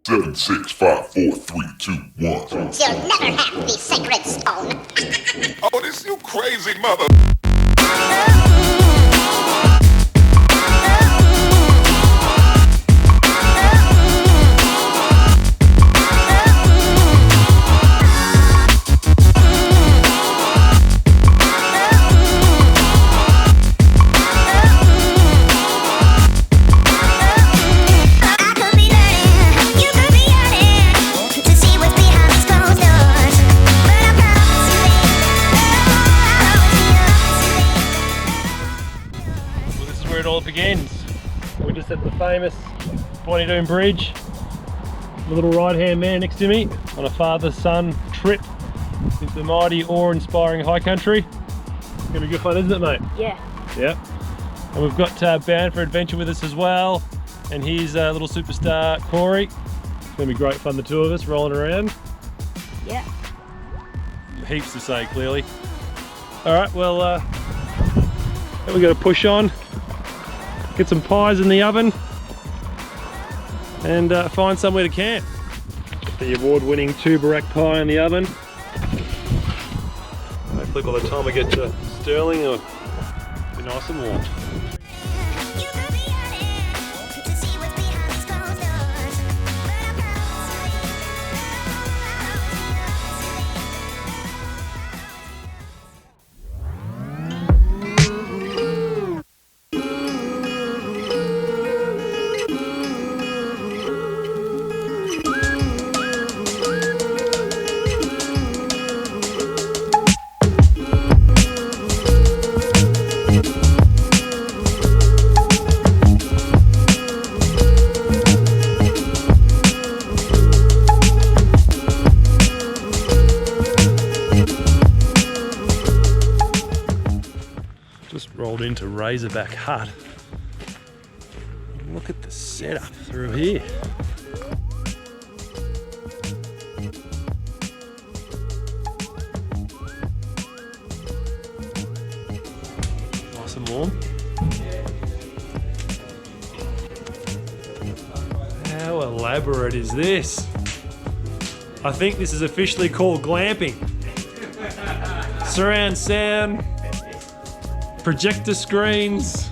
7, 6, 5, 4, 3, 2, 1. You'll never have the sacred stone. Oh, this you crazy mother. Where it all begins. We're just at the famous Bonnie Bridge. The little right hand man next to me on a father-son trip into the mighty, awe-inspiring high country. It's gonna be good fun, isn't it, mate? Yeah. Yep. And we've got Bound for Adventure with us as well, and he's little superstar Corey. It's gonna be great fun, the two of us rolling around. Yeah. Heaps to say, clearly. All right, well, then we've got to push on. Get some pies in the oven and find somewhere to camp. Get the award-winning Tubarak pie in the oven. Hopefully by the time we get to Stirling it'll be nice and warm. Just rolled into Razorback Hut. Look at the setup through here. Nice and warm. How elaborate is this? I think this is officially called glamping. Surround sound. Projector screens.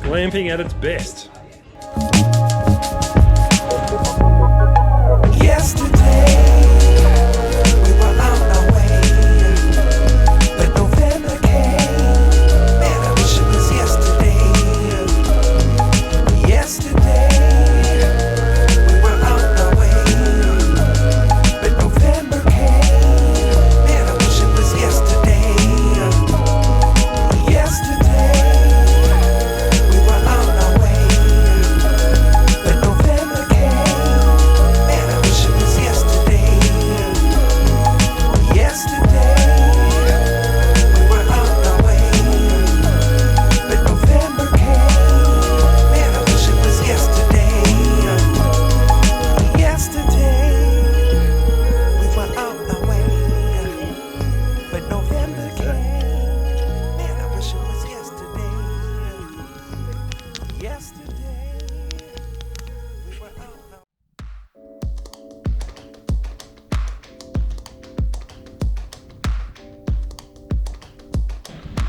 Glamping at its best.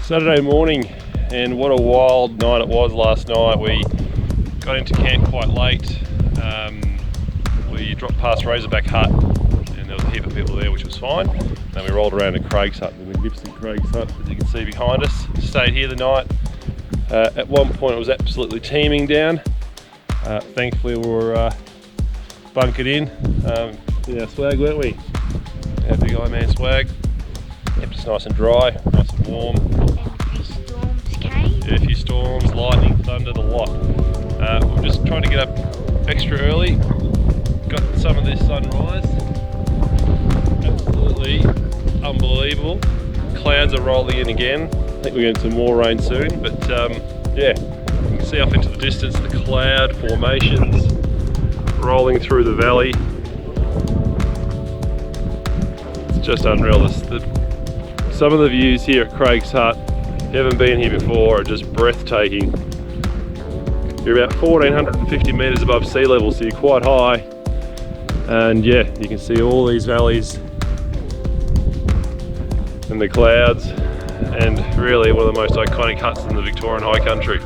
Saturday morning, and what a wild night it was last night. We got into camp quite late. We dropped past Razorback Hut and there was a heap of people there, which was fine. Then we rolled around to Craig's Hut, the magnificent Craig's Hut, as you can see behind us. Stayed here the night. At one point it was absolutely teeming down. Thankfully we were bunkered in our swag, weren't we? Our big Iron Man swag. Kept us nice and dry, nice and warm. Yeah, a few storms, lightning, thunder, the lot. We're just trying to get up extra early. Got some of this sunrise. Absolutely unbelievable. Clouds are rolling in again. I think we're getting some more rain soon, but yeah, you can see off into the distance the cloud formations rolling through the valley. It's just unreal. Some of the views here at Craig's Hut If you haven't been here before, it's just breathtaking. You're about 1,450 metres above sea level, so you're quite high. And yeah, you can see all these valleys and the clouds, and really one of the most iconic huts in the Victorian High Country.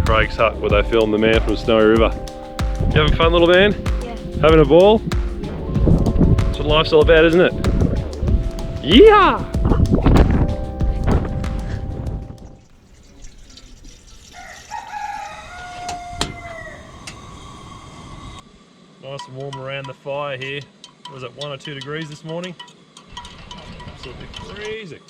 Craig's hut, where they filmed The Man from Snowy River. You having fun, little man? Yeah. Having a ball? That's what life's all about, isn't it? Yeah! Nice and warm around the fire here. Was it 1 or 2 degrees this morning? Absolutely freezing.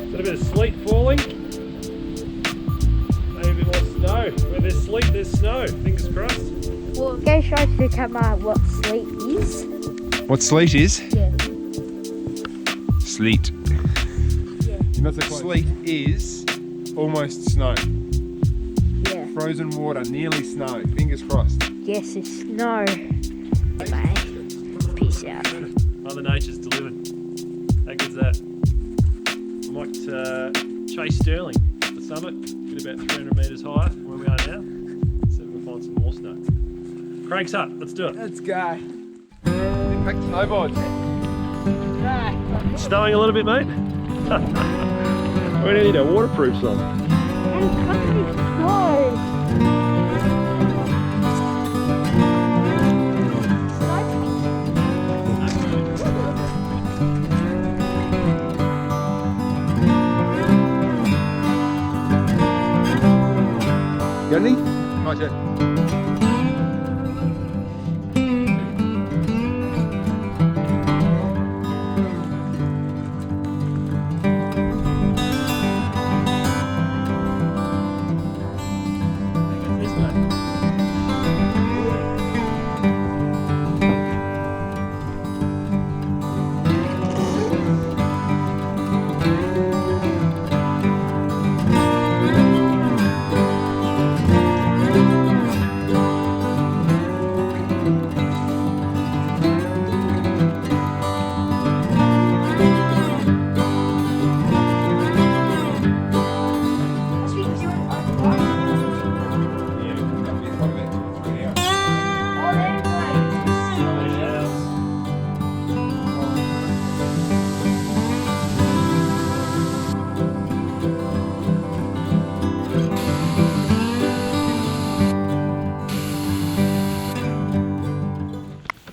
A bit of sleet falling, maybe a bit more snow. Where there's sleet, there's snow. Fingers crossed. Well, go show to the camera what sleet is. What sleet is? Yeah. Sleet. Yeah. You're not so close. Sleet is almost snow. Yeah. Frozen water, nearly snow. Fingers crossed. Yes, it's snow. Bye. Peace out. Mother Nature's delivered. How good's that? I might chase Sterling to the summit, get about 300 metres higher than where we are now. See if we can find some more snow. Craig's hut, let's do it. Let's go. Back to snowboards. It's snowing a little bit, mate. We need a waterproof some. Got any? My turn. This way.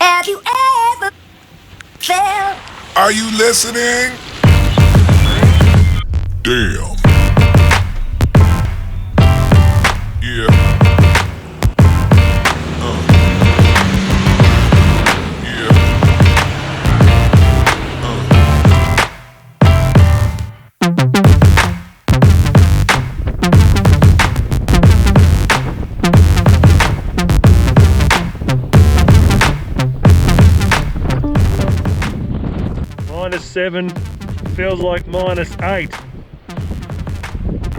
Have you ever felt? Are you listening? Damn. Yeah. Yeah. -7 feels like -8.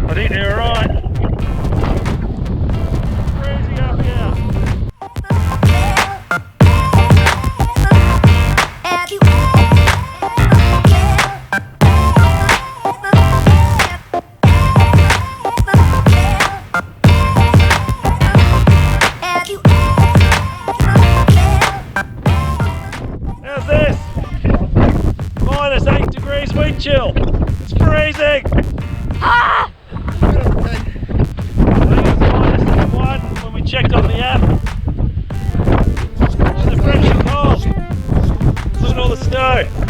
I think they're right. Crazy up here. Have you ever How's this? -8 degrees wind chill. It's freezing. Ah! I think it's -1 when we checked on the app. It's fresh and cold. Look at all the snow.